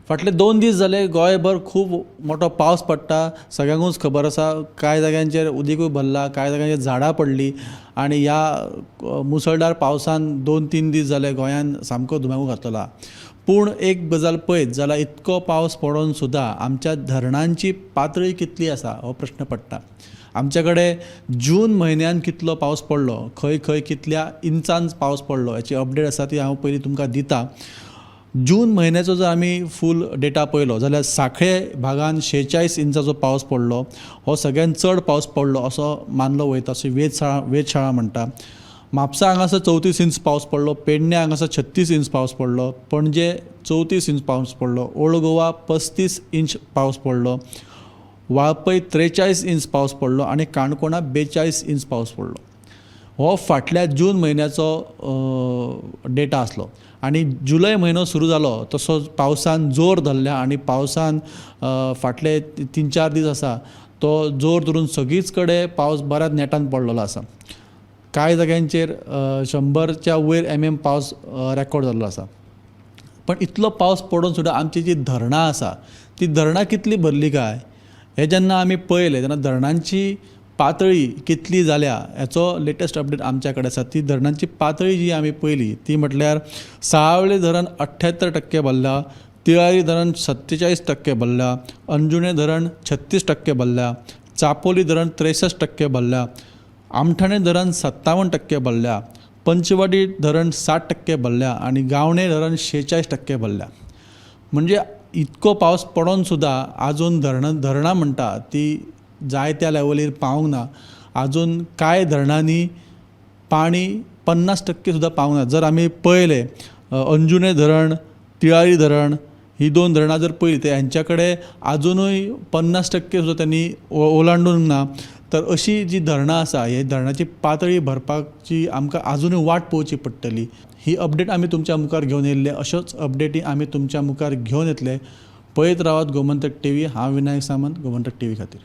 फाटले 2 दीस जाले गोंयभर खूब मोठो पावस पडटा. सगळ्यांकूच खबर आसा, कांय जाग्यांचेर उदीकूय भरला, कांय जाग्यांचेर झाडां पडलीं आनी ह्या मुसळधार पावसान 2-3 दीस जाले गोंयान सामको धुमाकूळ घातलेलो आहा. पूण एक गजाल पळयत जाल्यार इतको पावस पडून सुद्दां आमच्या धरणांची पातळी कितली आसा हो प्रश्न पडटा. आमचे कडेन जून म्हयन्यान कितलो पावस पडलो, खंय खंय कितल्या इंचांच पावस पडलो हाची अपडेट आसा ती हांव पयलीं तुमकां दितां. जून म्हयन्याचो जर आमी फूल डेटा पळयलो जाल्यार सांखळे भागांत 46 इंचाचो पावस पडलो. हो सगळ्यात चड पावस पडलो असो मानलो वयता, अशी वेधशाळा म्हणटा. म्हापसा हांगासर 34 इंच पावस पडलो, पेडण्या हांगासर 36 इंच पावस पडलो, पणजे 34 इंच पावस पडलो, ओल्ड गोवा 35 इंच पावस पडलो, वाळपय 43 इंच पावस पडलो आनी काणकोणा 42 इंच पावस पडलो. हो फाटल्या जून म्हयन्याचो डेटा आसलो. आनी जुलय म्हयनो सुरू जालो तसोच पावसान जोर धरल्या आनी पावसान फाटले 3-4 दीस आसा तो जोर धरून सगळीच कडेन पावस बऱ्याच नेटान पडलेलो आसा. कांय जाग्यांचेर 100च्या वयर mm पावस रेकॉर्ड जाल्लो आसा. पण इतलो पावस पडून सुद्दां आमची जी धरणां आसा ती धरणां कितली भरली काय हे जेन्ना आमी पळयलें तेन्ना धरणांची पातळी कितली जाल्या हाचो लेटेस्ट अपडेट आमच्या कडेन आसा. ती धरणांची पातळी जी आमी पळयली ती म्हटल्यार सावळे धरण 78% भरला, तिळारी धरण 47% भरला, अंजुणे धरण 36% भरला, चापोली धरण 63% भरला, आमठाणे धरण 57% भरल्या, पंचवाडी धरण 60% भरल्या आनी गावणे धरण 46% भरल्या. म्हणजे इतको पावस पडून सुद्दां आजून धरणां म्हणटा ती जाय त्या लेवलीर पावूंक ना. आजून कांय धरणांनी पाणी 50% सुद्दां पावूंक ना. जर आमी पळयलें अंजुणे धरण, तिळारी धरण ही 2 धरणां जर पळयलीं तर हांच्या कडेन आजुनूय 50% सुद्दां त्यांनी ओलांडूंक ना. तर अशी जी धरणां आसा हे धरणाची पातळी भरपाची आमकां आजुनूय वाट पळोवची पडटली. ही अपडेट आमी तुमच्या मुखार घेवन येयल्ले. अश्योच अपडेटी आमी तुमच्या मुखार घेवन येतले. पळयत रावात गोमंतक TV. हांव विनायक सामंत, गोमंतक TV खातीर.